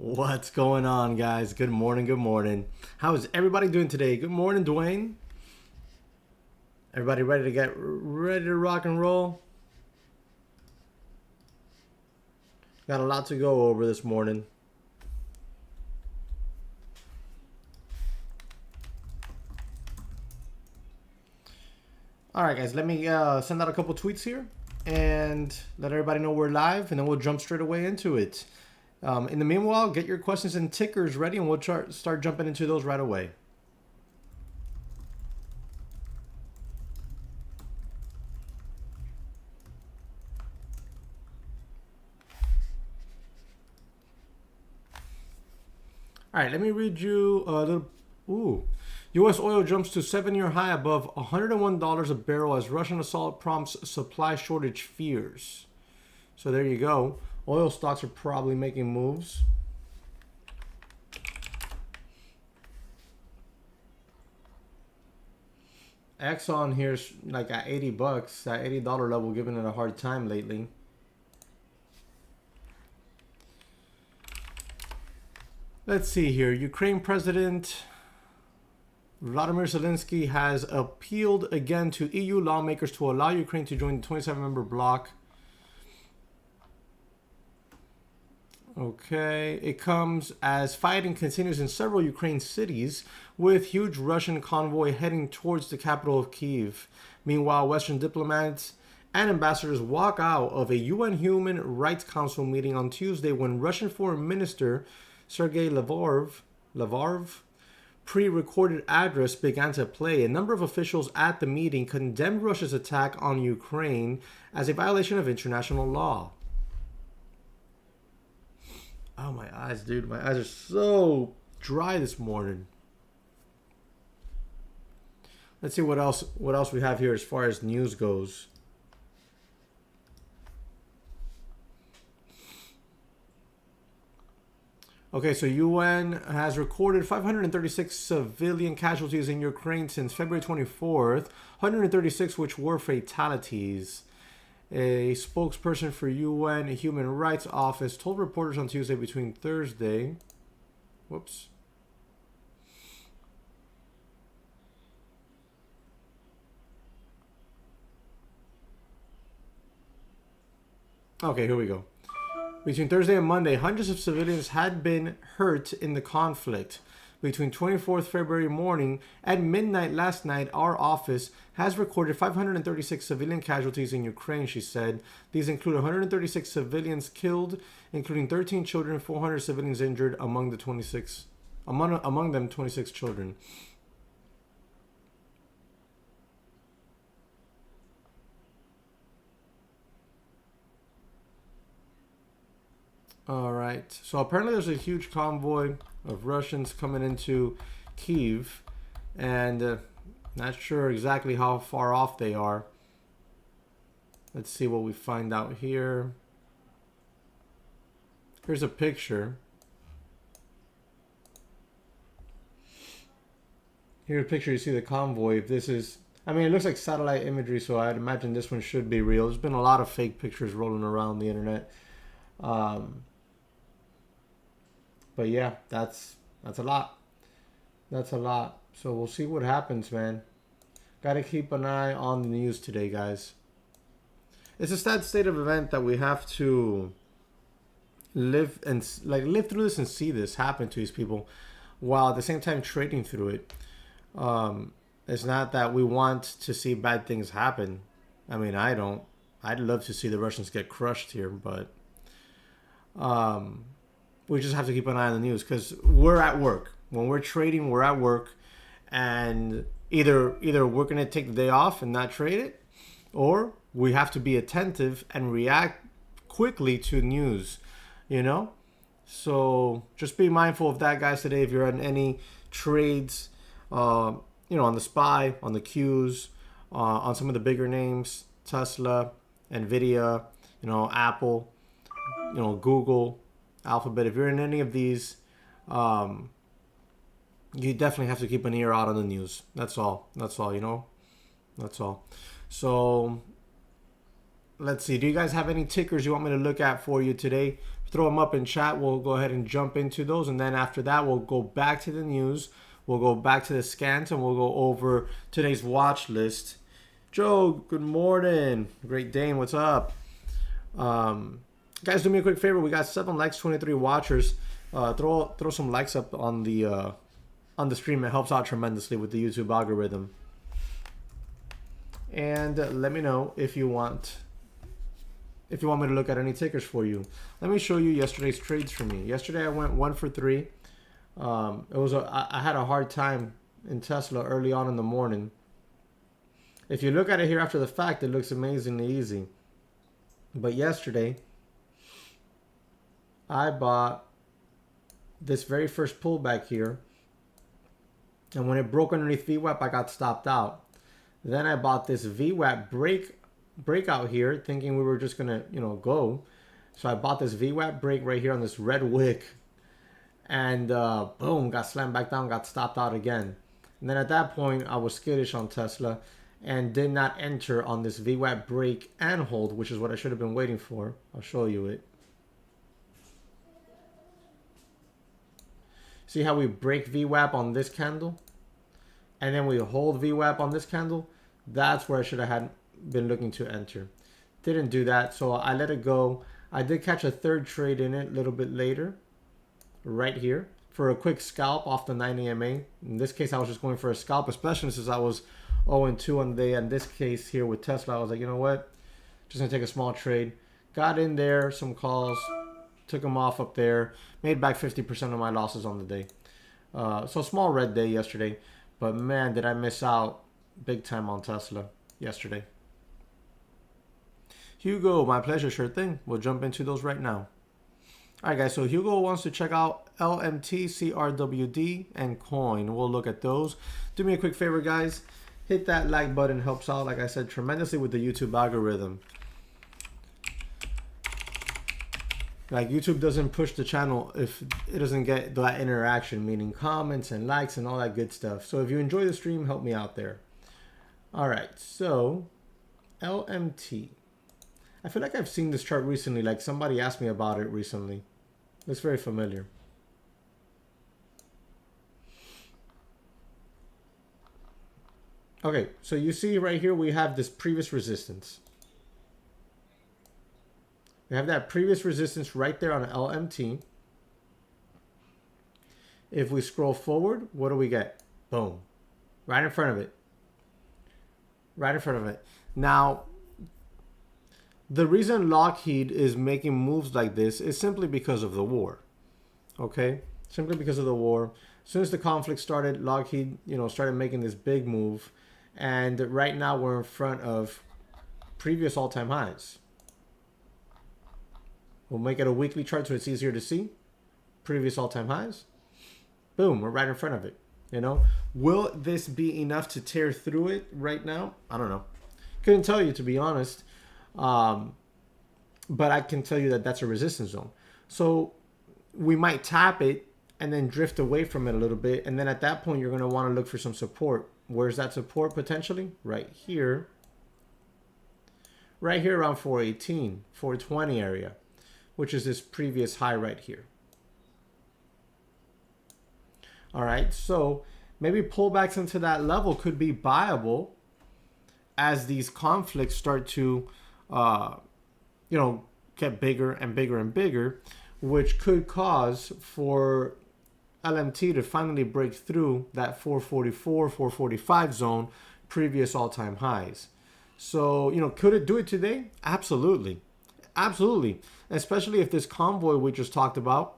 What's going on, guys? Good morning, good morning. How is everybody doing today? Good morning, Dwayne. Everybody ready to rock and roll? Got a lot to go over this morning. All right, guys, let me send out a couple tweets here and let everybody know we're live, and then we'll jump straight away into it. In the meanwhile, get your questions and tickers ready, and we'll start jumping into those right away. All right, let me read you a little. Ooh. U.S. oil jumps to 7-year high above $101 a barrel as Russian assault prompts supply shortage fears. So there you go. Oil stocks are probably making moves. Exxon here's like at 80 bucks, that $80 level, giving it a hard time lately. Let's see here. Ukraine President Vladimir Zelensky has appealed again to EU lawmakers to allow Ukraine to join the 27-member bloc. Okay, it comes as fighting continues in several Ukraine cities, with huge Russian convoy heading towards the capital of Kyiv. Meanwhile, Western diplomats and ambassadors walk out of a UN Human Rights Council meeting on Tuesday when Russian Foreign Minister Sergei Lavrov pre-recorded address began to play. A number of officials at the meeting condemned Russia's attack on Ukraine as a violation of international law. Oh, my eyes, dude. My eyes are so dry this morning. Let's see what else we have here as far as news goes. Okay, so UN has recorded 536 civilian casualties in Ukraine since February 24th, 136 which were fatalities. A spokesperson for UN Human Rights Office told reporters on Tuesday between Thursday. Whoops. Okay, here we go. Between Thursday and Monday, hundreds of civilians had been hurt in the conflict. Between 24th February morning and midnight last night, our office has recorded 536 civilian casualties in Ukraine, she said. These include 136 civilians killed, including 13 children, 400 civilians injured, among them 26 children. All right. So apparently there's a huge convoy of Russians coming into Kyiv, and not sure exactly how far off they are. Let's see what we find out here. Here's a picture. Here's a picture. You see the convoy. If this is, I mean, it looks like satellite imagery, so I'd imagine this one should be real. There's been a lot of fake pictures rolling around the internet. But yeah, that's a lot. That's a lot. So we'll see what happens, man. Got to keep an eye on the news today, guys. It's a sad state of event that we have to live through this and see this happen to these people, while at the same time trading through it. It's not that we want to see bad things happen. I mean, I don't. I'd love to see the Russians get crushed here, but we just have to keep an eye on the news because we're at work. When we're trading, we're at work, and either we're going to take the day off and not trade it, or we have to be attentive and react quickly to news, you know? So just be mindful of that, guys, today. If you're in any trades, on the SPY, on the Qs, on some of the bigger names, Tesla, Nvidia, Apple, Google, Alphabet. If you're in any of these, you definitely have to keep an ear out on the news. That's all. That's all. So let's see. Do you guys have any tickers you want me to look at for you today? throw them up in chat. We'll go ahead and jump into those. And then after that, we'll go back to the news. We'll go back to the scans and we'll go over today's watch list. Joe, good morning. Great Dane, what's up? Guys, do me a quick favor. We got 7 likes, 23 watchers. Throw some likes up on the stream. It helps out tremendously with the YouTube algorithm. And let me know if you want me to look at any tickers for you. Let me show you yesterday's trades for me. Yesterday I went 1 for 3. I had a hard time in Tesla early on in the morning. If you look at it here after the fact, it looks amazingly easy. But yesterday, I bought this very first pullback here. And when it broke underneath VWAP, I got stopped out. Then I bought this VWAP breakout here, thinking we were just going to, go. So I bought this VWAP break right here on this red wick. And boom, got slammed back down, got stopped out again. And then at that point, I was skittish on Tesla and did not enter on this VWAP break and hold, which is what I should have been waiting for. I'll show you it. See how we break VWAP on this candle? And then we hold VWAP on this candle? That's where I should have been looking to enter. Didn't do that, so I let it go. I did catch a third trade in it a little bit later. Right here for a quick scalp off the 9 EMA. In this case, I was just going for a scalp, especially since I was 0-2 on the day. In this case here with Tesla, I was like, you know what? Just gonna take a small trade. Got in there, some calls, took them off up there, made back 50% of my losses on the day. So small red day yesterday, but man, did I miss out big time on Tesla yesterday. Hugo, my pleasure, sure thing. We'll jump into those right now. All right, guys, so Hugo wants to check out LMT, CRWD, and Coin. We'll look at those. Do me a quick favor, guys. Hit that like button. Helps out, like I said, tremendously with the YouTube algorithm. Like, YouTube doesn't push the channel if it doesn't get that interaction, meaning comments and likes and all that good stuff. So if you enjoy the stream, help me out there. All right, so LMT. I feel like I've seen this chart recently, like somebody asked me about it recently. It's very familiar. Okay, so you see right here we have this previous resistance. We have that previous resistance right there on LMT. If we scroll forward, what do we get? Boom. Right in front of it. Right in front of it. Now, the reason Lockheed is making moves like this is simply because of the war. Okay? Simply because of the war. As soon as the conflict started, Lockheed, started making this big move. And right now we're in front of previous all-time highs. We'll make it a weekly chart so it's easier to see. Previous all-time highs. Boom, we're right in front of it. Will this be enough to tear through it right now? I don't know. Couldn't tell you, to be honest. But I can tell you that that's a resistance zone. So we might tap it and then drift away from it a little bit. And then at that point, you're going to want to look for some support. Where's that support potentially? Right here. Right here around 418, 420 area, which is this previous high right here. All right, so maybe pullbacks into that level could be buyable as these conflicts start to get bigger and bigger and bigger, which could cause for LMT to finally break through that 444, 445 zone, previous all-time highs. So, could it do it today? Absolutely. Absolutely. Especially if this convoy we just talked about.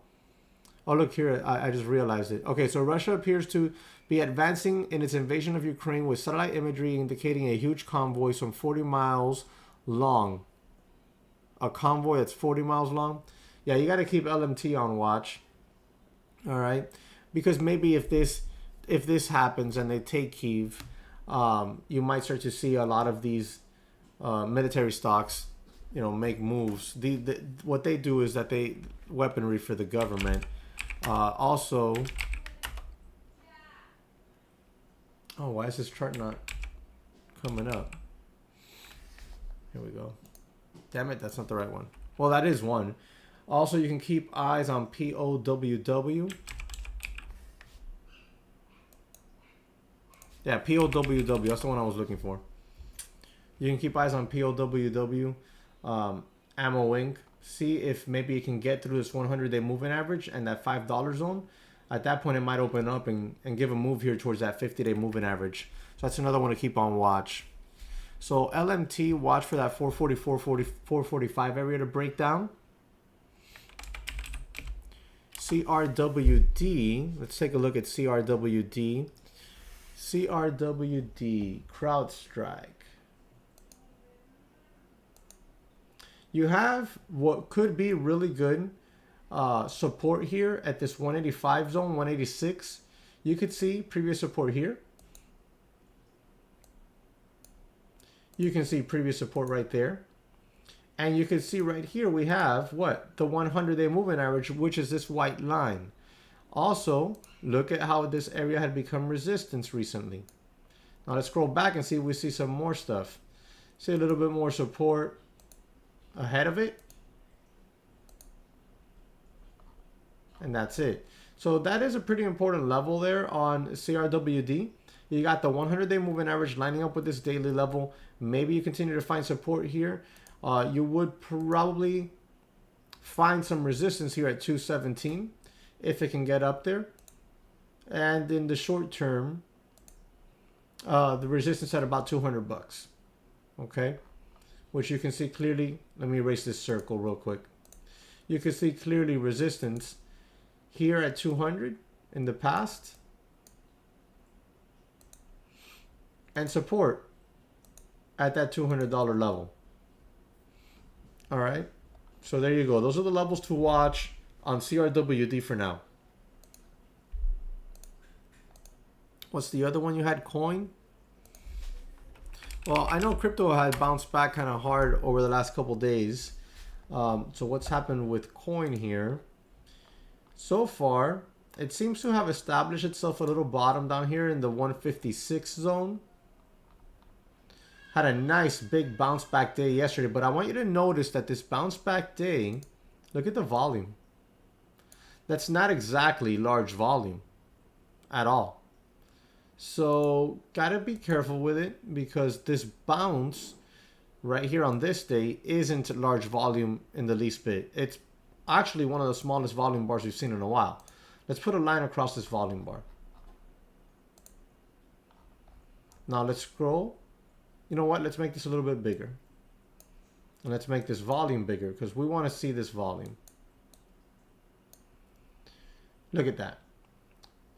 Oh, look here. I just realized it. Okay, so Russia appears to be advancing in its invasion of Ukraine with satellite imagery indicating a huge convoy some 40 miles long. A convoy that's 40 miles long? Yeah, you got to keep LMT on watch. All right? Because maybe if this happens and they take Kyiv, you might start to see a lot of these military stocks, make moves. What they do is that they weaponry for the government. Also, oh, why is this chart not coming up? Here we go. Damn it, that's not the right one. Well, that is one. Also, you can keep eyes on POWW. Yeah, POWW. That's the one I was looking for. You can keep eyes on POWW, Ammo Inc. See if maybe it can get through this 100-day moving average and that $5 zone. At that point, it might open up and give a move here towards that 50-day moving average. So that's another one to keep on watch. So LMT, watch for that 444, 445 area to break down. CRWD, let's take a look at CRWD. CRWD, CrowdStrike. You have what could be really good support here at this 185 zone, 186. You could see previous support here. You can see previous support right there. And you can see right here we have what? The 100-day moving average, which is this white line. Also, look at how this area had become resistance recently. Now let's scroll back and see if we see some more stuff. See a little bit more support ahead of it. And that's it. So that is a pretty important level there on CRWD. You got the 100-day moving average lining up with this daily level. Maybe you continue to find support here. You would probably find some resistance here at 217 if it can get up there. And in the short term, the resistance at about 200 bucks. Okay, which you can see clearly. Let me erase this circle real quick. You can see clearly resistance here at 200 in the past, and support at that $200 level. All right, so there you go. Those are the levels to watch on CRWD for now. What's the other one you had? Coin? Well, I know crypto had bounced back kind of hard over the last couple days. So what's happened with coin here? So far, it seems to have established itself a little bottom down here in the 156 zone. Had a nice big bounce back day yesterday, but I want you to notice that this bounce back day, look at the volume. That's not exactly large volume at all. So gotta be careful with it, because this bounce right here on this day isn't large volume in the least bit. It's actually one of the smallest volume bars we've seen in a while. Let's put a line across this volume bar. Now let's scroll. You know what? Let's make this a little bit bigger. And let's make this volume bigger, because we want to see this volume. Look at that.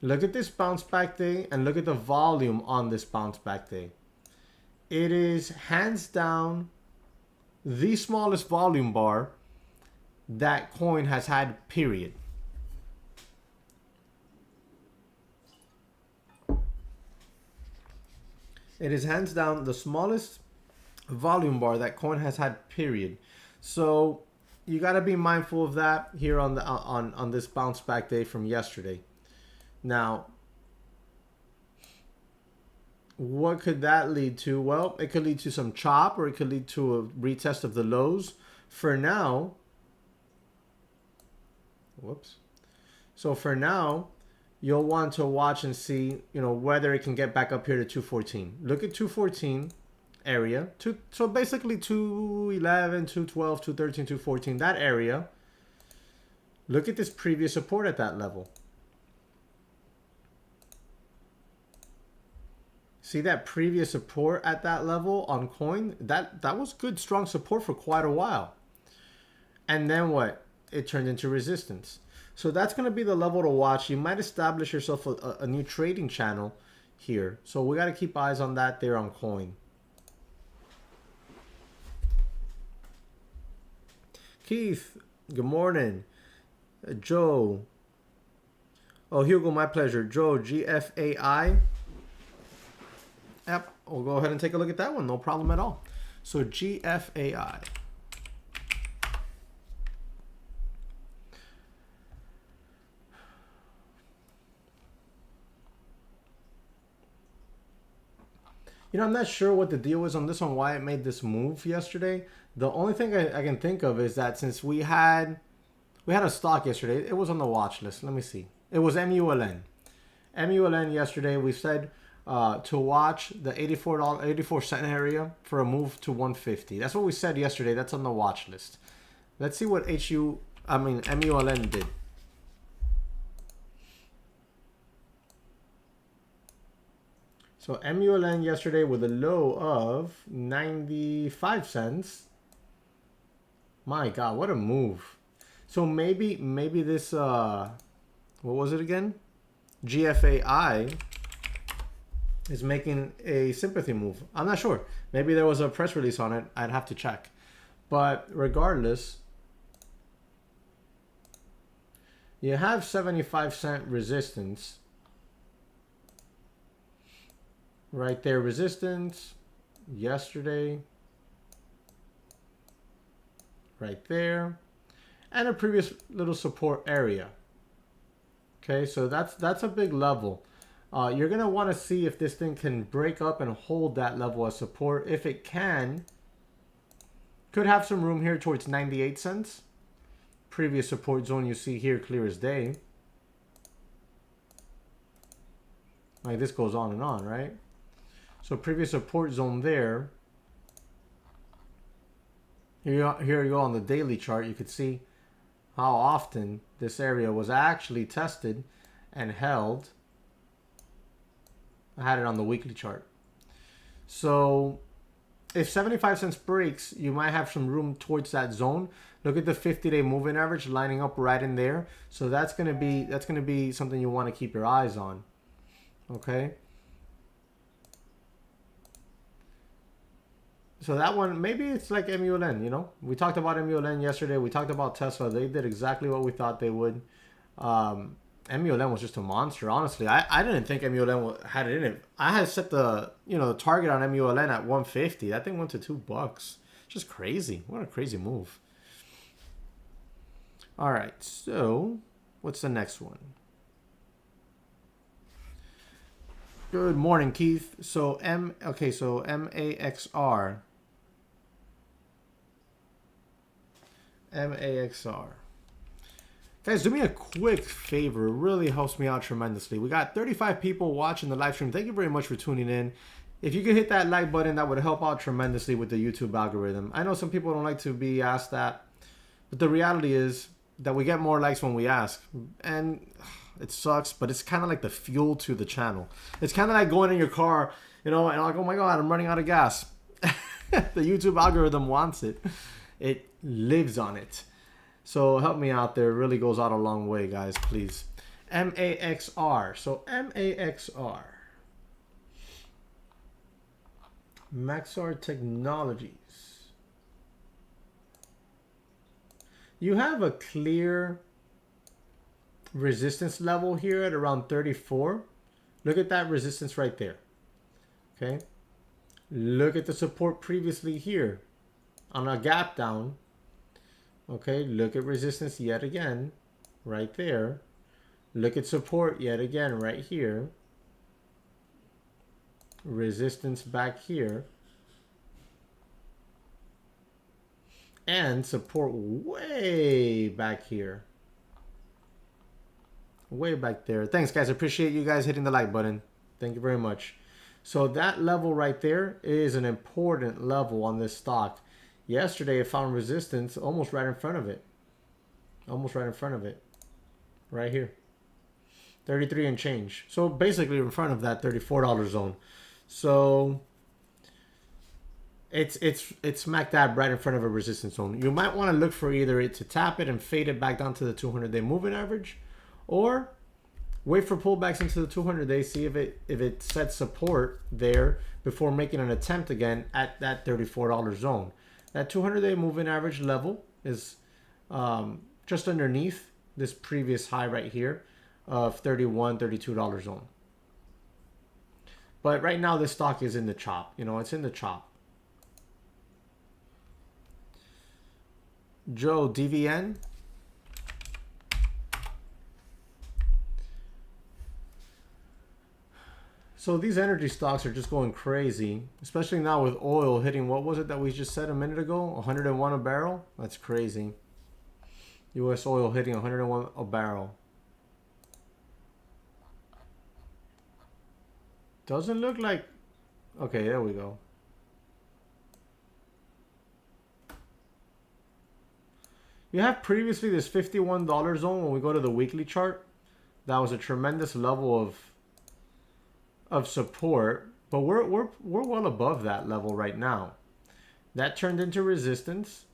Look at this bounce back day, and look at the volume on this bounce back day. It is hands down the smallest volume bar that coin has had, period. It is hands down the smallest volume bar that coin has had, period. So you got to be mindful of that here on the on this bounce back day from yesterday. Now, what could that lead to? Well, it could lead to some chop, or it could lead to a retest of the lows. For now, whoops. So for now, you'll want to watch and see, you know, whether it can get back up here to 214. Look at 214 area. So basically 211, 212, 213, 214, that area. Look at this previous support at that level. See that previous support at that level on coin? That was good, strong support for quite a while. And then what? It turned into resistance. So that's going to be the level to watch. You might establish yourself a new trading channel here. So we got to keep eyes on that there on coin. Keith, good morning. Joe. Oh, Hugo, my pleasure. Joe, GFAI. Yep, we'll go ahead and take a look at that one. No problem at all. So GFAI. You know, I'm not sure what the deal is on this one, why it made this move yesterday. The only thing I can think of is that since we had We had a stock yesterday. It was on the watch list. Let me see. It was MULN. MULN yesterday. We said to watch the $84.84 area for a move to 150. That's what we said yesterday. That's on the watch list. Let's see what MULN did. So MULN yesterday with a low of 95 cents. My God, what a move. So maybe this, what was it again? GFAI is making a sympathy move. I'm not sure. Maybe there was a press release on it. I'd have to check. But regardless, you have 75-cent resistance. Right there, resistance yesterday. Right there. And a previous little support area. Okay, so that's a big level. You're going to want to see if this thing can break up and hold that level as support. If it can, could have some room here towards 98 cents. Previous support zone you see here, clear as day. Like this goes on and on, right? So previous support zone there. Here you go on the daily chart. You could see how often this area was actually tested and held. I had it on the weekly chart. So if 75 cents breaks, you might have some room towards that zone. Look at the 50-day moving average lining up right in there. So that's gonna be something you want to keep your eyes on. Okay. So that one, maybe it's like MULN, you know. We talked about MULN yesterday. We talked about Tesla. They did exactly what we thought they would. MULN was just a monster, honestly. I didn't think MULN had it in it. I had set the target on MULN at 150. That thing went to $2. Just crazy. What a crazy move. All right, so what's the next one? Good morning, Keith. So MAXR. MAXR. Guys, do me a quick favor. It really helps me out tremendously. We got 35 people watching the live stream. Thank you very much for tuning in. If you could hit that like button, that would help out tremendously with the YouTube algorithm. I know some people don't like to be asked that, but the reality is that we get more likes when we ask. And it sucks, but it's kind of like the fuel to the channel. It's kind of like going in your car, and like, oh my God, I'm running out of gas. The YouTube algorithm wants it. It lives on it. So help me out there. It really goes out a long way, guys, please. MAXR. So MAXR. Maxar Technologies. You have a clear resistance level here at around 34. Look at that resistance right there. Okay. Look at the support previously here on a gap down. Okay, look at resistance yet again right there. Look at support yet again right here. Resistance back here. And support way back here. Way back there. Thanks, guys. Appreciate you guys hitting the like button. Thank you very much. So that level right there is an important level on this stock. Yesterday, it found resistance almost right in front of it. Almost right in front of it. Right here. 33 and change. So basically in front of that $34 zone. So it's smack dab right in front of a resistance zone. You might want to look for either it to tap it and fade it back down to the 200-day moving average, or wait for pullbacks into the 200-day, see if it sets support there before making an attempt again at that $34 zone. That 200-day moving average level is just underneath this previous high right here of $31, $32 zone. But right now this stock is in the chop. It's in the chop. Joe, DVN. So these energy stocks are just going crazy, especially now with oil hitting, what was it that we just said a minute ago? 101 a barrel? That's crazy. U.S. oil hitting 101 a barrel. Doesn't look like... Okay, there we go. You have previously this $51 zone when we go to the weekly chart. That was a tremendous level of support, but we're well above that level right now. That turned into resistance.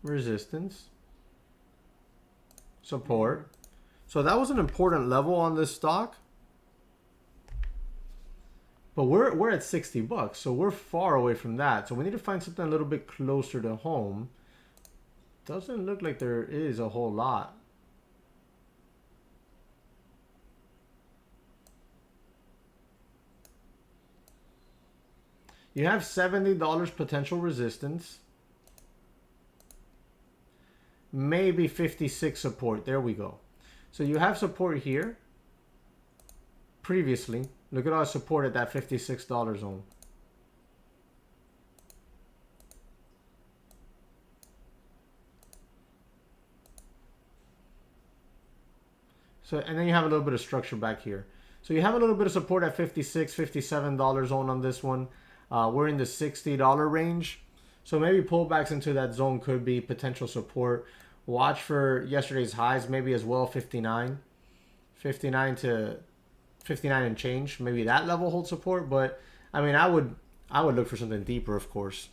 Resistance. Support. So that was an important level on this stock. But we're at 60 bucks, so we're far away from that. So we need to find something a little bit closer to home. Doesn't look like there is a whole lot. You have $70 potential resistance. Maybe 56 support. There we go. So you have support here. Previously, look at our support at that $56 zone. So, and then you have a little bit of structure back here. So you have a little bit of support at $56, $57 zone on this one. We're in the $60 range. So maybe pullbacks into that zone could be potential support. Watch for yesterday's highs, maybe as well, 59. 59 to 59 and change. Maybe that level holds support, but I mean, I would look for something deeper, of course.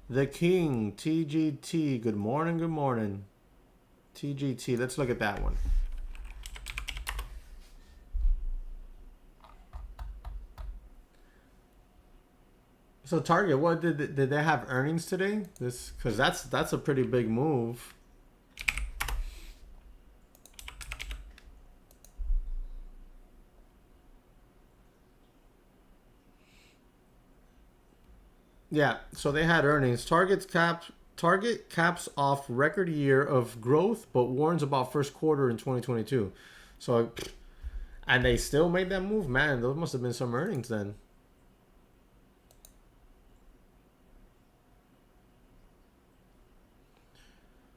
The King, TGT. Good morning, good morning. TGT. Let's look at that one. So Target, what did they have earnings today? This, because that's a pretty big move. Yeah, so they had earnings. Target caps off record year of growth, but warns about first quarter in 2022. So, and they still made that move, man. Those must have been some earnings then.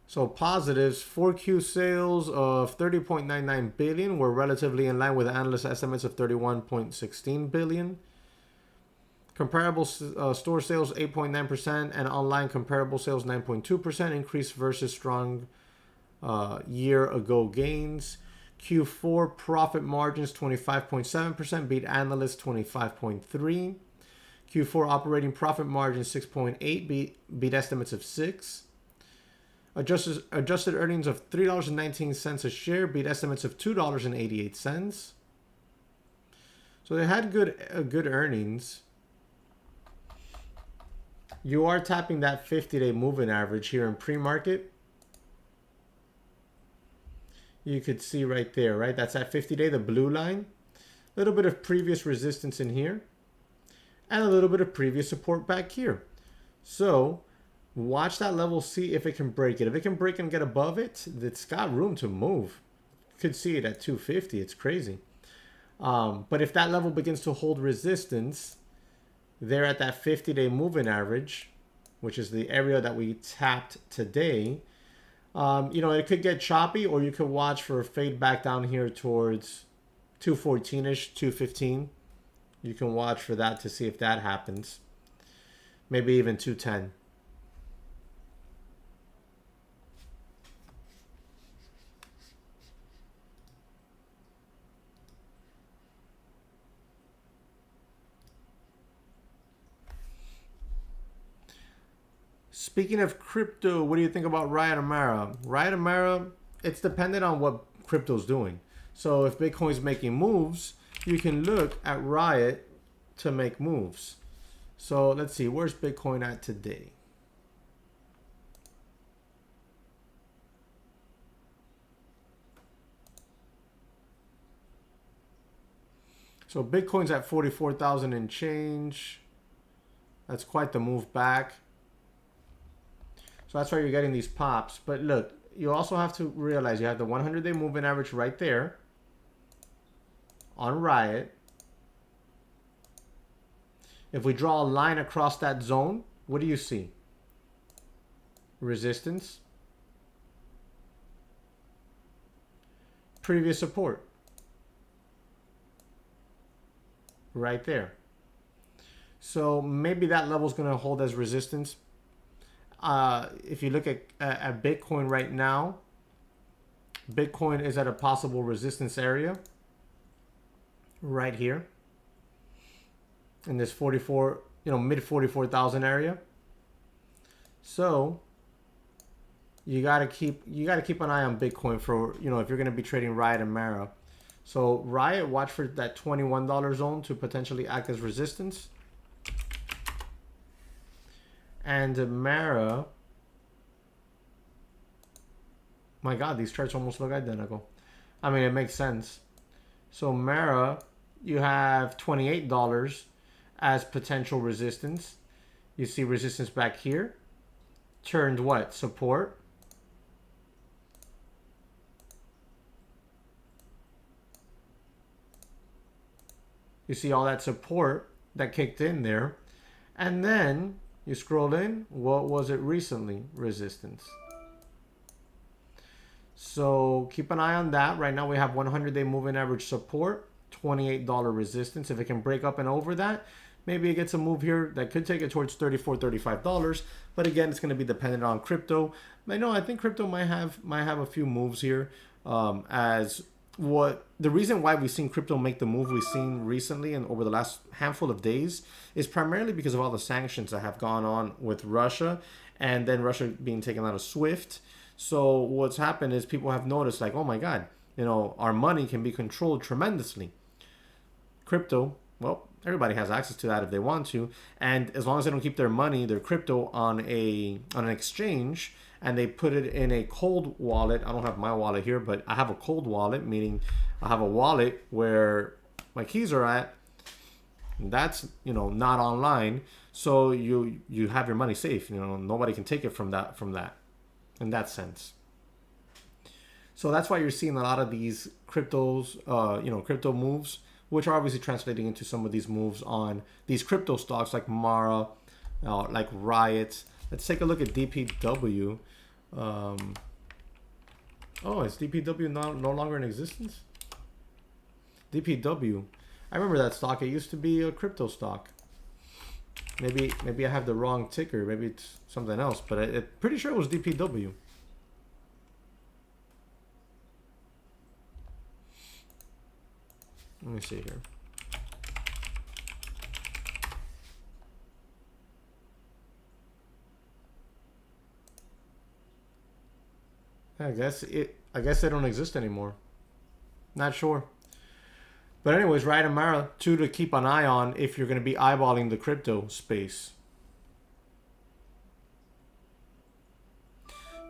So positives, 4Q sales of 30.99 billion were relatively in line with analyst estimates of 31.16 billion. Comparable store sales 8.9% and online comparable sales 9.2% increase versus strong year ago gains. Q4 profit margins 25.7% beat analysts 25.3. Q4 operating profit margin 6.8 beat estimates of 6. Adjusted earnings of $3.19 a share beat estimates of $2.88. So they had good earnings. You are tapping that 50-day moving average here in pre-market. You could see right there, right? That's that 50-day, the blue line. A little bit of previous resistance in here. And a little bit of previous support back here. So watch that level, see if it can break it. If it can break and get above it, it's got room to move. You could see it at 250. It's crazy. But if that level begins to hold resistance, they're at that 50-day moving average, which is the area that we tapped today. You know, it could get choppy, or you could watch for a fade back down here towards 214-ish, 215. You can watch for that to see if that happens. Maybe even 210. Speaking of crypto, what do you think about Riot Amara? Riot Amara, it's dependent on what crypto's doing. So if Bitcoin's making moves, you can look at Riot to make moves. So let's see, where's Bitcoin at today? So Bitcoin's at 44,000 and change. That's quite the move back. So that's why you're getting these pops. But look, you also have to realize you have the 100-day moving average right there on Riot, if we draw a line across that zone, what do you see? Resistance. Previous support. Right there. So maybe that level is going to hold as resistance. If you look at Bitcoin right now, Bitcoin is at a possible resistance area right here in this 44, mid 44,000 area. So you got to keep an eye on Bitcoin for, if you're going to be trading Riot and Mara. So Riot, watch for that $21 zone to potentially act as resistance. And Mara, my God, these charts almost look identical. I mean, it makes sense. So Mara, you have $28 as potential resistance. You see resistance back here. Turned what? Support. You see all that support that kicked in there. And then you scroll in. What was it recently? Resistance. So keep an eye on that. Right now we have 100-day moving average support, $28 resistance. If it can break up and over that, maybe it gets a move here that could take it towards $34, $35. But again, it's going to be dependent on crypto. I think crypto might have a few moves here. The reason why we've seen crypto make the move we've seen recently and over the last handful of days is primarily because of all the sanctions that have gone on with Russia, and then Russia being taken out of SWIFT. So what's happened is people have noticed, like, oh my God, our money can be controlled tremendously. Crypto, well, everybody has access to that if they want to, and as long as they don't keep their money, their crypto on an exchange, and they put it in a cold wallet. I don't have my wallet here, but I have a cold wallet, meaning I have a wallet where my keys are at. That's not online, so you have your money safe. Nobody can take it from that in that sense. So that's why you're seeing a lot of these crypto moves, which are obviously translating into some of these moves on these crypto stocks like Mara, like Riot. Let's take a look at DPW. Is DPW no longer in existence? DPW. I remember that stock. It used to be a crypto stock. Maybe I have the wrong ticker. Maybe it's something else. But I'm pretty sure it was DPW. Let me see here. I guess they don't exist anymore. Not sure. But anyways, Riot and Mara, two to keep an eye on if you're going to be eyeballing the crypto space.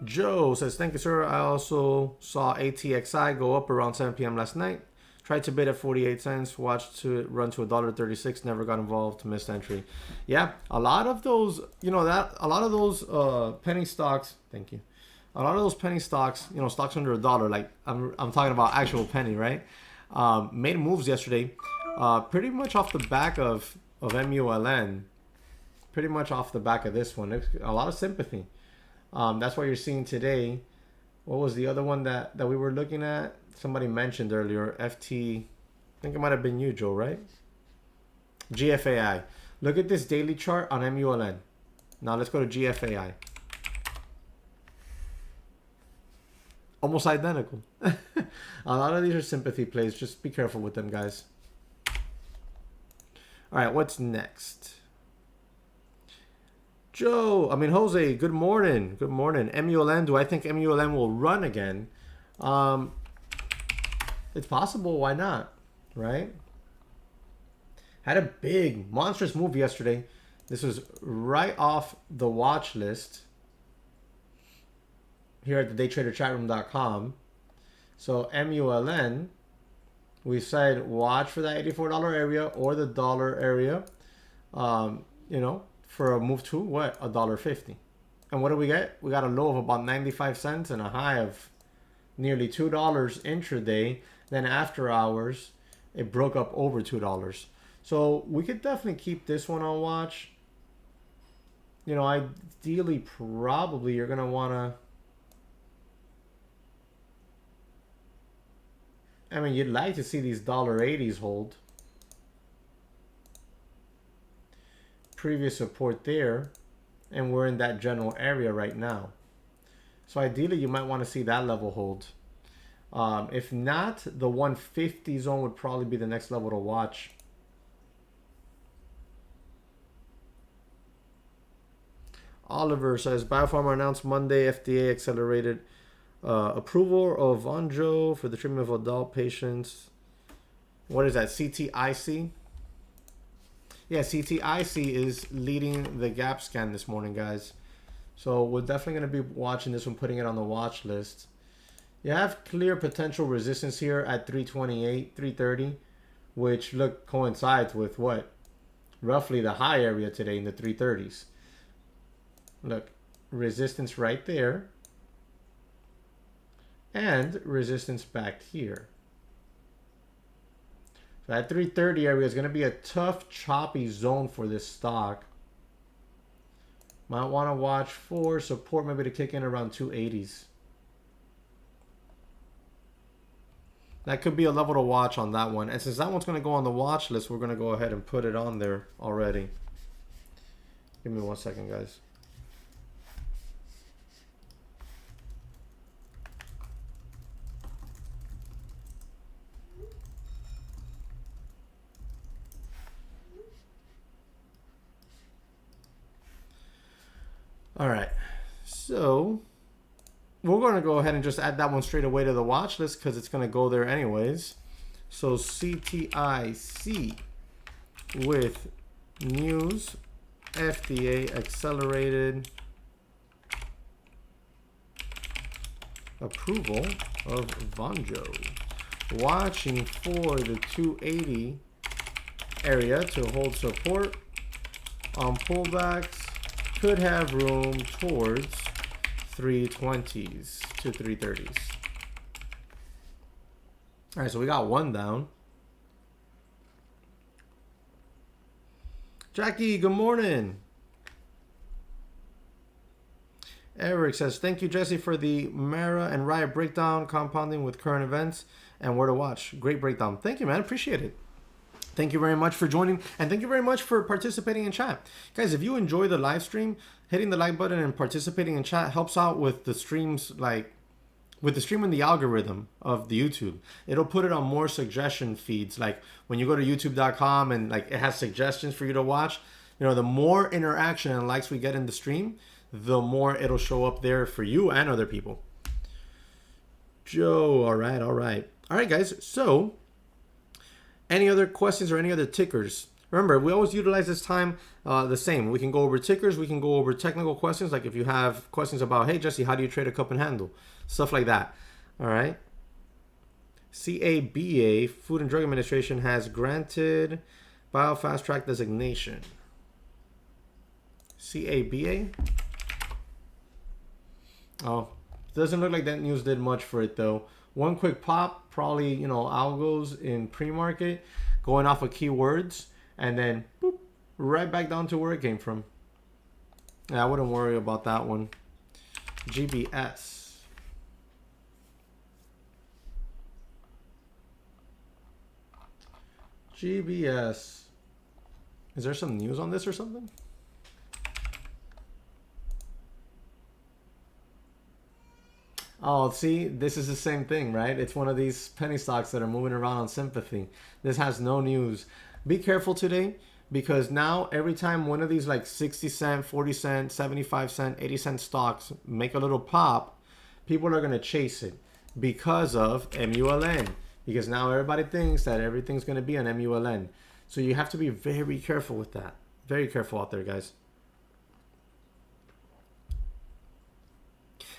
Joe says, thank you, sir. I also saw ATXI go up around 7 p.m. last night. Tried to bid at 48 cents. Watched it run to $1.36. Never got involved. Missed entry. Yeah, a lot of those, penny stocks. Thank you. A lot of those penny stocks, stocks under $1, like I'm talking about actual penny, right? Made moves yesterday, pretty much off the back of MULN, pretty much off the back of this one. A lot of sympathy. That's what you're seeing today. What was the other one that we were looking at? Somebody mentioned earlier, FT. I think it might have been you, Joe, right? GFAI. Look at this daily chart on MULN. Now let's go to GFAI. Almost identical. A lot of these are sympathy plays. Just be careful with them, guys. All right, what's next? Jose, good morning. Good morning. MULN, do I think MULN will run again? It's possible. Why not? Right? Had a big, monstrous move yesterday. This was right off the watch list here at the daytraderchatroom.com. So MULN, we said watch for that $84 area or the dollar area, for a move to what? $1.50. And what do we get? We got a low of about 95 cents and a high of nearly $2 intraday. Then after hours, it broke up over $2. So we could definitely keep this one on watch. You know, ideally, probably you're going to want to... I mean, you'd like to see these $80s hold. Previous support there. And we're in that general area right now. So ideally, you might want to see that level hold. If not, the 150 zone would probably be the next level to watch. Oliver says, Biopharma announced Monday FDA accelerated approval of Vonjo for the treatment of adult patients. What is that, CTIC? Yeah, CTIC is leading the gap scan this morning, guys. So we're definitely going to be watching this one, putting it on the watch list. You have clear potential resistance here at 328, 330, which look coincides with what? Roughly the high area today in the 330s. Look, resistance right there. And resistance back here. So that 330 area is going to be a tough, choppy zone for this stock. Might want to watch for support maybe to kick in around 280s. That could be a level to watch on that one. And since that one's going to go on the watch list, we're going to go ahead and put it on there already. Give me 1 second, guys. All right, so we're going to go ahead and just add that one straight away to the watch list because it's going to go there anyways. So CTIC with news, FDA accelerated approval of Vonjo. Watching for the 280 area to hold support on pullbacks. Could have room towards 320s to 330s. All right, so we got one down. Jackie, good morning. Eric says, thank you, Jesse, for the Mara and Riot breakdown, compounding with current events and where to watch. Great breakdown. Thank you, man. Appreciate it. Thank you very much for joining, and thank you very much for participating in chat. Guys, if you enjoy the live stream, hitting the like button and participating in chat helps out with the streams, like with the stream and the algorithm of the YouTube. It'll put it on more suggestion feeds. Like when you go to youtube.com and like it has suggestions for you to watch, you know, the more interaction and likes we get in the stream, the more it'll show up there for you and other people. Joe, all right. All right, guys, so any other questions or any other tickers? Remember, we always utilize this time the same. We can go over tickers. We can go over technical questions. Like if you have questions about, hey, Jesse, how do you trade a cup and handle? Stuff like that. All right. CABA, Food and Drug Administration, has granted BioFast Track designation. CABA. Oh, doesn't look like that news did much for it, though. One quick pop, probably, you know, algos in pre-market, going off of keywords, and then boop, right back down to where it came from. Yeah, I wouldn't worry about that one. GBS. GBS. Is there some news on this or something? Oh, see, this is the same thing, right? It's one of these penny stocks that are moving around on sympathy. This has no news. Be careful today, because now every time one of these like 60 cent, 40 cent, 75 cent, 80 cent stocks make a little pop, people are going to chase it because of MULN. Because now everybody thinks that everything's going to be on MULN. So you have to be very careful with that. Very careful out there, guys.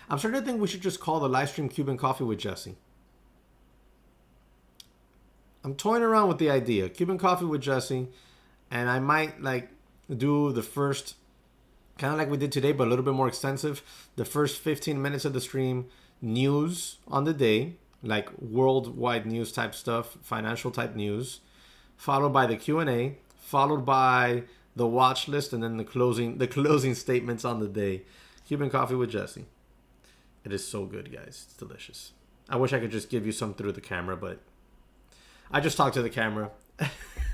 I'm starting to think we should just call the live stream Cuban Coffee with Jesse. I'm toying around with the idea. Cuban Coffee with Jesse. And I might like do the first, kind of like we did today, but a little bit more extensive. The first 15 minutes of the stream, news on the day. like worldwide news type stuff, financial type news, followed by the Q&A, followed by the watch list, and then the closing statements on the day. Cuban coffee with Jesse. It is so good, guys. It's delicious. I wish I could just give you some through the camera, but I just talk to the camera.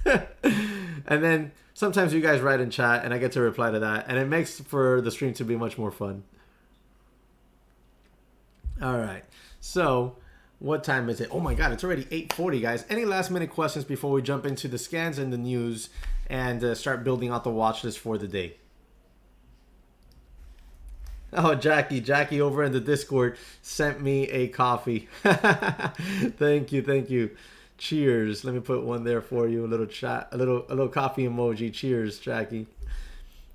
And then sometimes you guys write in chat and I get to reply to that, and it makes for the stream to be much more fun. All right, so what time is it? Oh my god, it's already 8:40, guys. Any last minute questions before we jump into the scans and the news and start building out the watch list for the day? Oh, Jackie over in the Discord sent me a coffee. Thank you. Cheers. Let me put one there for you. A little chat, a little coffee emoji. Cheers, Jackie.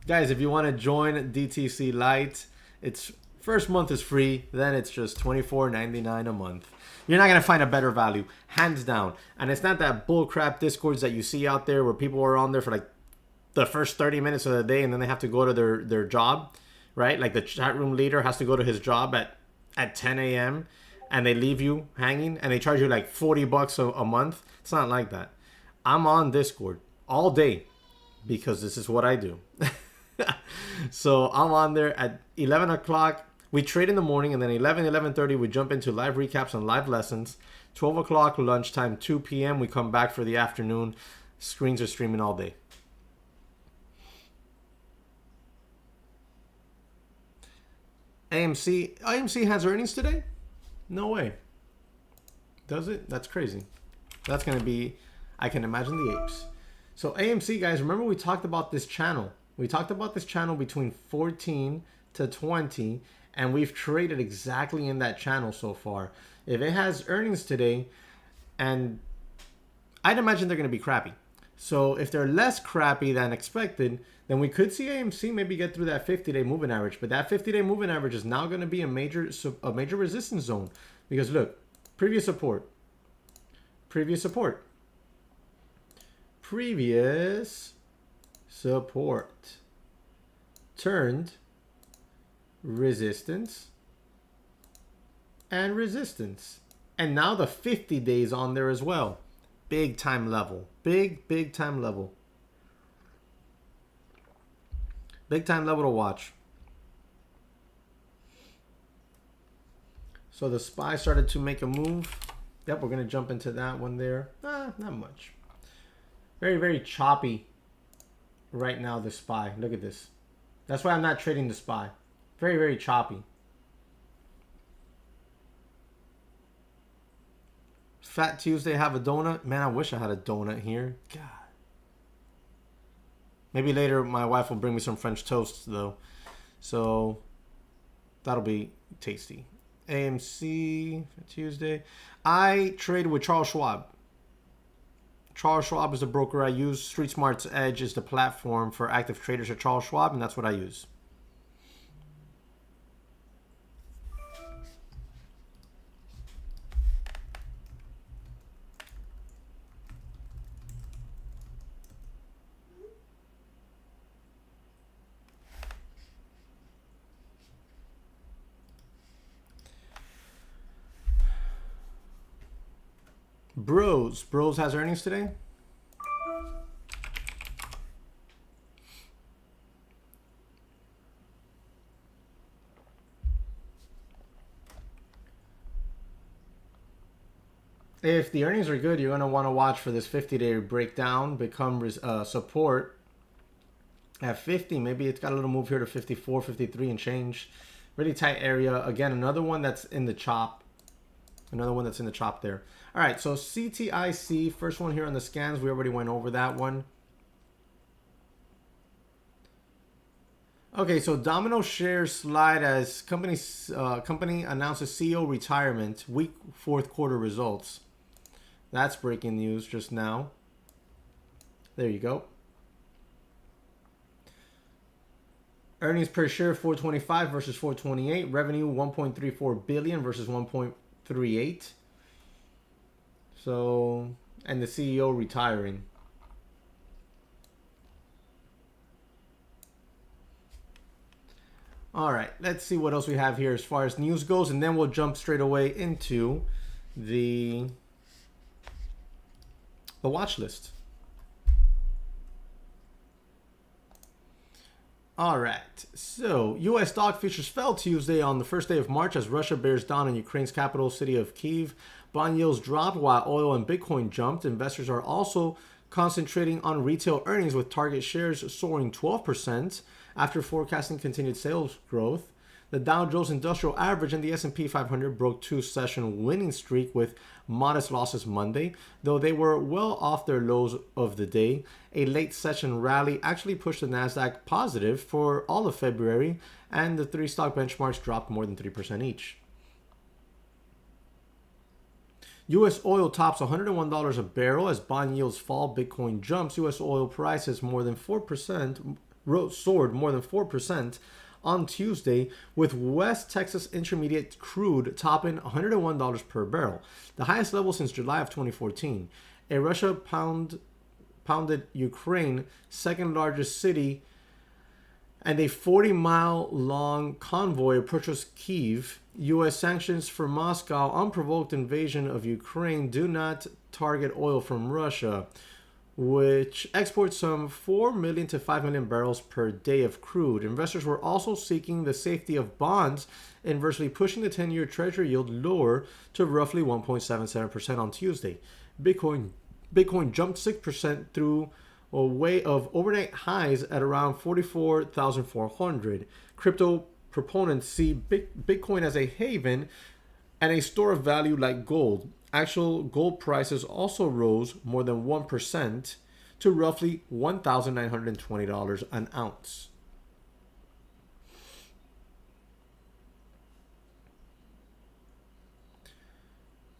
Guys, if you want to join DTC Lite, it's first month is free. Then it's just $24.99 a month. You're not gonna find a better value, hands down. And it's not that bullcrap Discords that you see out there where people are on there for like the first 30 minutes of the day and then they have to go to their job, right? Like the chat room leader has to go to his job at 10 a.m. and they leave you hanging and they charge you like $40 a month. It's not like that. I'm on Discord all day because this is what I do. So I'm on there at 11 o'clock. We trade in the morning, and then 11:30 we jump into live recaps and live lessons. 12 o'clock lunchtime, 2 p.m. we come back for the afternoon. Screens are streaming all day. AMC has earnings today? No way. Does it? That's crazy. That's going to be, I can imagine the apes. So AMC, guys, remember we talked about this channel. We talked about this channel between 14 to 20, and we've traded exactly in that channel so far. If it has earnings today, and I'd imagine they're going to be crappy. So if they're less crappy than expected, then we could see AMC maybe get through that 50-day moving average. But that 50-day moving average is now going to be a major resistance zone. Because look, previous support, previous support, turned resistance and resistance. And now the 50 days on there as well. Big time level. Big time level. Big time level to watch. So the SPY started to make a move. Yep, we're going to jump into that one there. Not much. Very choppy right now, the SPY. Look at this. That's why I'm not trading the SPY. Very choppy. Fat Tuesday, have a donut. Man, I wish I had a donut here. God. Maybe later my wife will bring me some French toast though. So that'll be tasty. AMC Tuesday. I trade with Charles Schwab. Charles Schwab is the broker I use. Street Smart's Edge is the platform for active traders at Charles Schwab, and that's what I use. Bros has earnings today. If the earnings are good, you're going to want to watch for this 50-day breakdown, become support at 50. Maybe it's got a little move here to 54, 53 and change. Really tight area. Again, another one that's in the chop. Another one that's in the chop there. All right, so CTIC, first one here on the scans. We already went over that one. Okay, so Domino shares slide as company announces CEO retirement, weak fourth quarter results. That's breaking news just now. There you go. Earnings per share 425 versus 428. Revenue 1.34 billion versus 1.38. So, and the CEO retiring. All right, let's see what else we have here as far as news goes, and then we'll jump straight away into the watch list. All right, so U.S. stock futures fell Tuesday on the first day of March as Russia bears down on Ukraine's capital city of Kyiv. Bond yields dropped while oil and Bitcoin jumped. Investors are also concentrating on retail earnings with target shares soaring 12% after forecasting continued sales growth. The Dow Jones Industrial Average and the S&P 500 broke two-session winning streak with modest losses Monday, though they were well off their lows of the day. A late session rally actually pushed the Nasdaq positive for all of February, and the three stock benchmarks dropped more than 3% each. U.S. oil tops $101 a barrel as bond yields fall, Bitcoin jumps. U.S. oil prices soared more than 4% on Tuesday, with West Texas Intermediate crude topping $101 per barrel, the highest level since July of 2014. A Russia pounded Ukraine, second largest city, and a 40-mile-long convoy approaches Kyiv. U.S. sanctions for Moscow unprovoked invasion of Ukraine do not target oil from Russia, which exports some 4 million to 5 million barrels per day of crude. Investors were also seeking the safety of bonds, inversely pushing the 10-year Treasury yield lower to roughly 1.77% on Tuesday. Bitcoin jumped 6% through a way of overnight highs at around 44,400. Crypto proponents see Bitcoin as a haven and a store of value like gold. Actual gold prices also rose more than 1% to roughly $1,920 an ounce.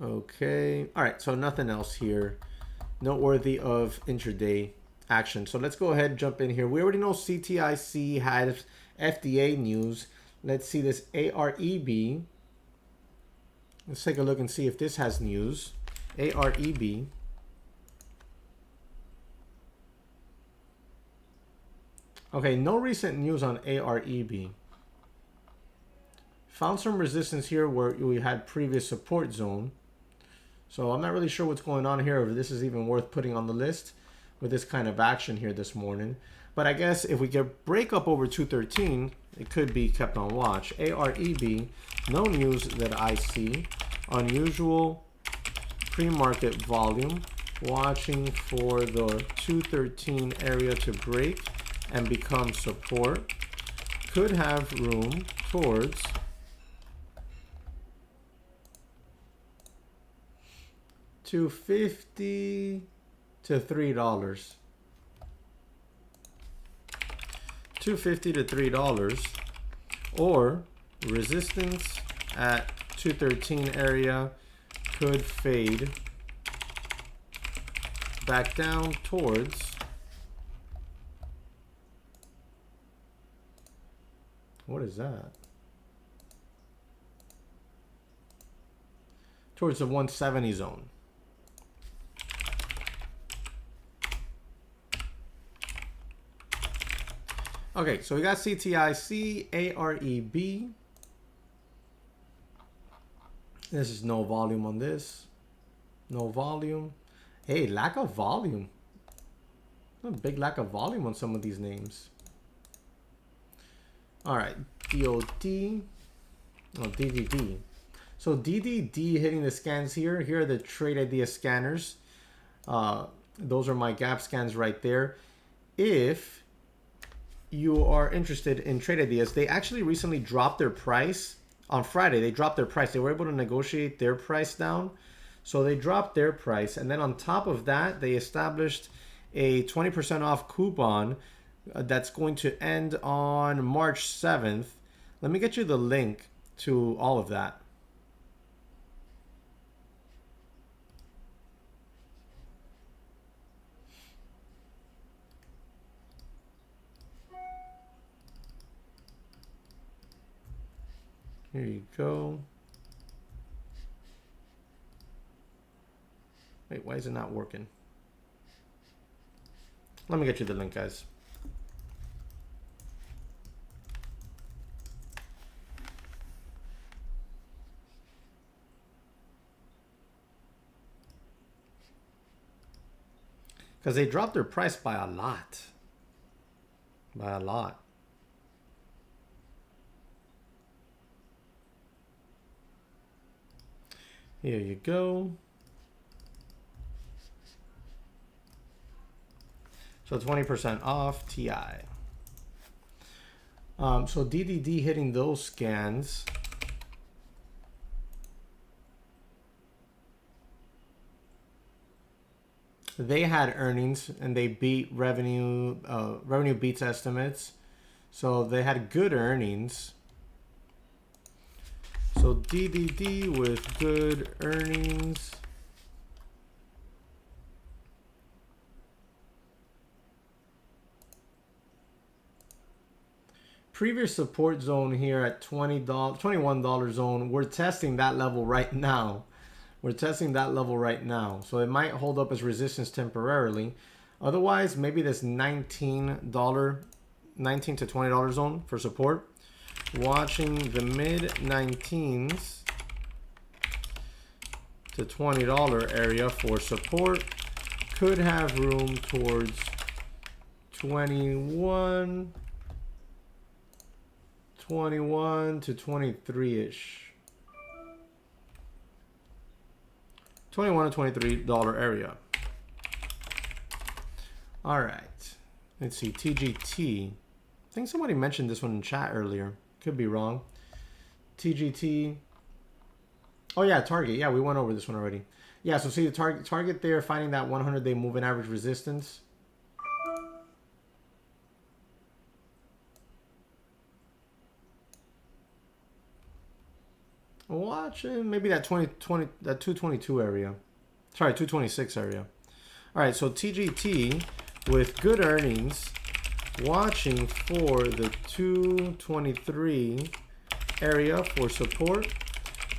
Okay, all right, so nothing else here noteworthy of intraday action. So let's go ahead and jump in here. We already know CTIC had FDA news. Let's see this AREB. Let's take a look and see if this has news. AREB. Okay, no recent news on AREB. Found some resistance here where we had previous support zone. So I'm not really sure what's going on here, if this is even worth putting on the list with this kind of action here this morning. But I guess if we get break up over 213, it could be kept on watch. AREB, no news that I see. Unusual pre-market volume. Watching for the 213 area to break and become support. Could have room towards $2.50 to $3. $2.50 to $3, or resistance at 213 area could fade back down towards, what is that? Towards the 170 zone. Okay, so we got CTIC, AREB. This is no volume on this. No volume. Hey, lack of volume. A big lack of volume on some of these names. All right, DOD. Oh, DDD. So DDD hitting the scans here. Here are the trade idea scanners. Those are my gap scans right there. If you are interested in trade ideas, they actually recently dropped their price on Friday. They dropped their price. They were able to negotiate their price down. So they dropped their price. And then on top of that, they established a 20% off coupon that's going to end on March 7th. Let me get you the link to all of that. Here you go. Wait, why is it not working? Let me get you the link, guys. because they dropped their price by a lot. By a lot. Here you go. So 20% off TI. So DDD hitting those scans. They had earnings and they beat revenue. Revenue beats estimates. So they had good earnings. So DDD with good earnings. Previous support zone here at $20, $21 zone. We're testing that level right now. We're testing that level right now. So it might hold up as resistance temporarily. Otherwise, maybe this $19 to $20 zone for support. Watching the mid 19s to $20 area for support. Could have room towards 21 to 23-ish. $21 to $23 area. All right. Let's see. TGT. I think somebody mentioned this one in chat earlier. Could be wrong. TGT. Oh yeah, target. Yeah, we went over this one already. Yeah, so see the target there, finding that 100-day moving average resistance. Watching maybe that 222 area. Sorry, 226 area. All right, so TGT with good earnings. Watching for the 223 area for support.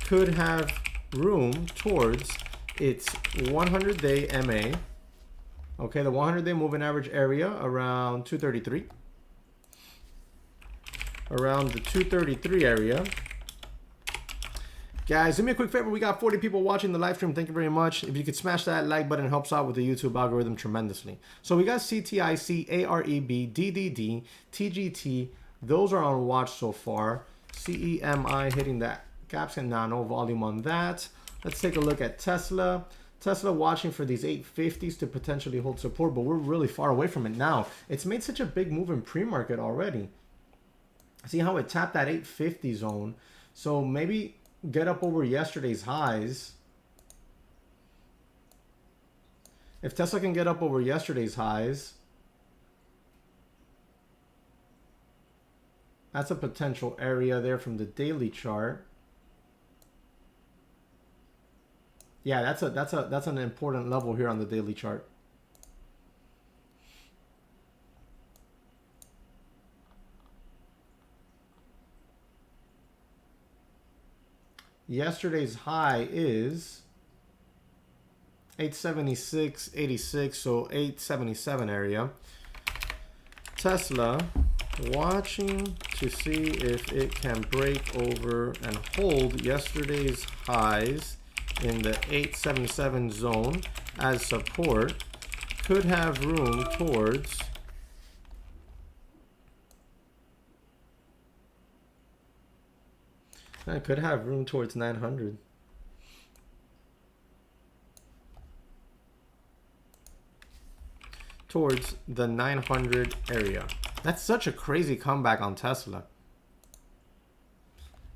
Could have room towards its 100-day MA. Okay, the 100-day moving average area around 233. Around the 233 area. Guys, do me a quick favor. We got 40 people watching the live stream. Thank you very much. If you could smash that like button, it helps out with the YouTube algorithm tremendously. So we got CTIC, AREB, DDD, TGT. Those are on watch so far. CEMI hitting that gaps and no volume on that. Let's take a look at Tesla. Tesla watching for these 850s to potentially hold support, but we're really far away from it now. It's made such a big move in pre-market already. See how it tapped that 850 zone. So maybe get up over yesterday's highs. If Tesla can get up over yesterday's highs, that's a potential area there from the daily chart. Yeah, that's an important level here on the daily chart. Yesterday's high is 876.86, so 877 area. Tesla watching to see if it can break over and hold yesterday's highs in the 877 zone as support. Could have room towards I could have room towards 900. Towards the 900 area. That's such a crazy comeback on Tesla.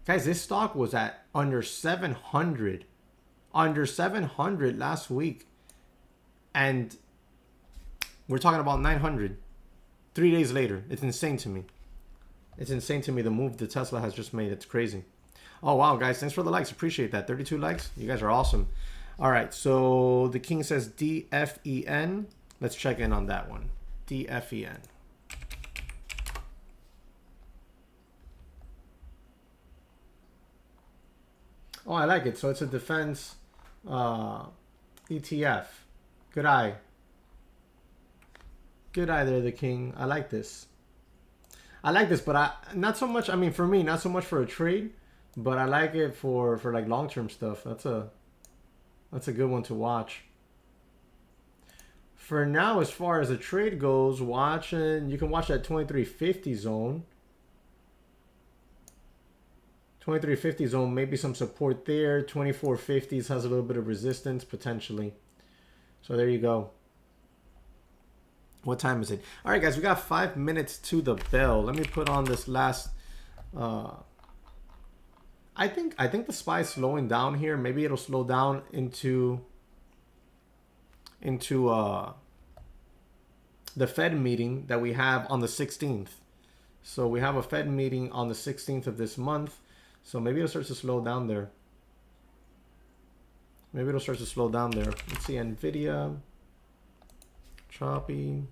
Guys, this stock was at under 700. Under 700 last week. And we're talking about 900. 3 days later. It's insane to me. It's insane to me the move that Tesla has just made. It's crazy. Oh, wow, guys. Thanks for the likes. Appreciate that. 32 likes. You guys are awesome. All right. So the king says DFEN. Let's check in on that one. DFEN. Oh, I like it. So it's a defense ETF. Good eye. Good eye there, the king. I like this. I like this, but not so much. I mean, for me, not so much for a trade, but I like it for like long-term stuff. That's a good one to watch. for now, as far as the trade goes, you can watch that 2350 zone. 2350 zone, maybe some support there. 2450s has a little bit of resistance potentially. So there you go. What time is it? All right, guys, we got 5 minutes to the bell. Let me put on this last. I think the SPY is slowing down here. Maybe it'll slow down into the Fed meeting that we have on the 16th. So we have a Fed meeting on the 16th of this month. So maybe it'll start to slow down there. Maybe it'll start to slow down there. Let's see, Nvidia, choppy.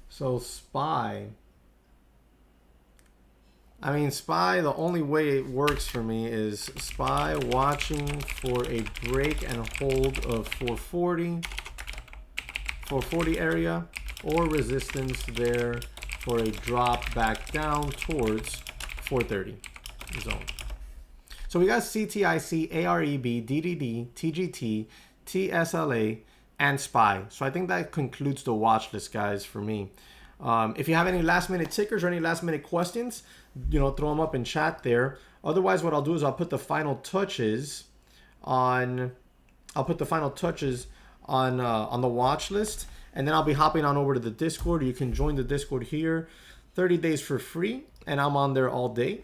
So SPY. I mean, SPY, the only way it works for me is SPY watching for a break and hold of 440 area, or resistance there for a drop back down towards 430 zone. So we got CTIC, AREB, DDD, TGT, TSLA, and SPY. So I think that concludes the watch list, guys, for me. If you have any last minute tickers or any last minute questions, throw them up in chat there. Otherwise, what I'll do is I'll put the final touches on the watch list, and then I'll be hopping on over to the Discord. You can join the Discord here, 30 days for free, and I'm on there all day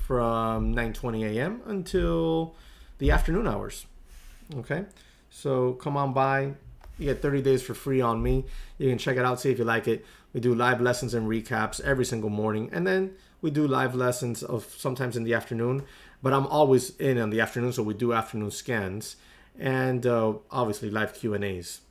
from 9:20 a.m. until the afternoon hours. Okay, so come on by. You get 30 days for free on me. You can check it out, see if you like it. We do live lessons and recaps every single morning, and then we do live lessons of sometimes in the afternoon, but I'm always in the afternoon, so we do afternoon scans and obviously live Q&As.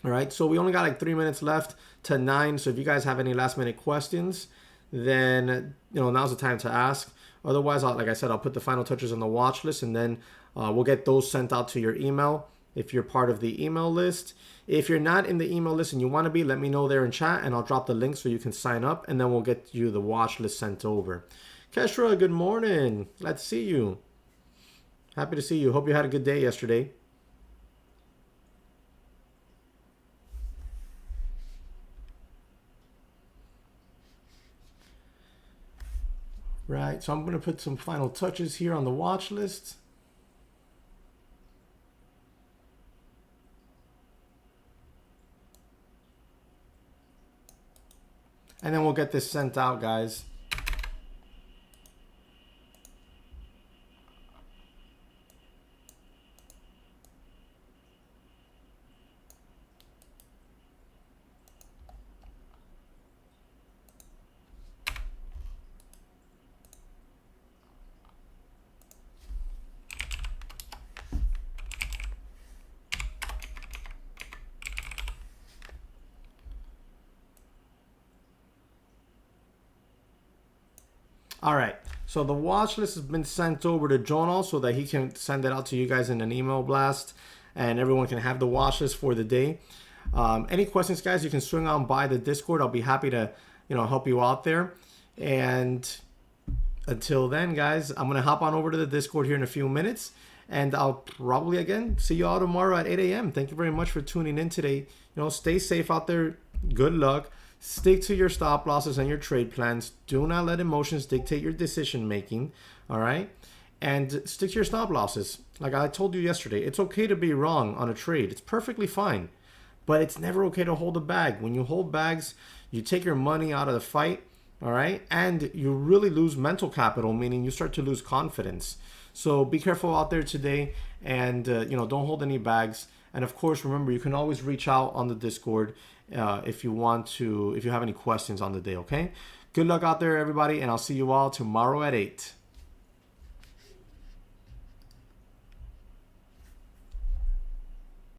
All right, so we only got like 3 minutes left to 9. So if you guys have any last minute questions, then now's the time to ask. Otherwise, like I said, I'll put the final touches on the watch list, and then we'll get those sent out to your email if you're part of the email list. If you're not in the email list and you want to be, let me know there in chat, and I'll drop the link so you can sign up, and then we'll get you the watch list sent over. Kestra, good morning. Glad to see you. Happy to see you. Hope you had a good day yesterday. Right, so I'm going to put some final touches here on the watch list. And then we'll get this sent out, guys. All right, so the watch list has been sent over to Jonal so that he can send it out to you guys in an email blast, and everyone can have the watch list for the day. Any questions, guys, you can swing on by the Discord. I'll be happy to, help you out there. And until then, guys, I'm going to hop on over to the Discord here in a few minutes, and I'll probably, again, see you all tomorrow at 8 a.m. Thank you very much for tuning in today. Stay safe out there. Good luck. Stick to your stop losses and your trade plans. Do not let emotions dictate your decision making. All right. And stick to your stop losses. Like I told you yesterday, it's okay to be wrong on a trade. It's perfectly fine. But it's never okay to hold a bag. When you hold bags, you take your money out of the fight. All right. And you really lose mental capital, meaning you start to lose confidence. So be careful out there today, and don't hold any bags. And of course, remember, you can always reach out on the Discord if you have any questions on the day, okay? Good luck out there, everybody, and I'll see you all tomorrow at 8.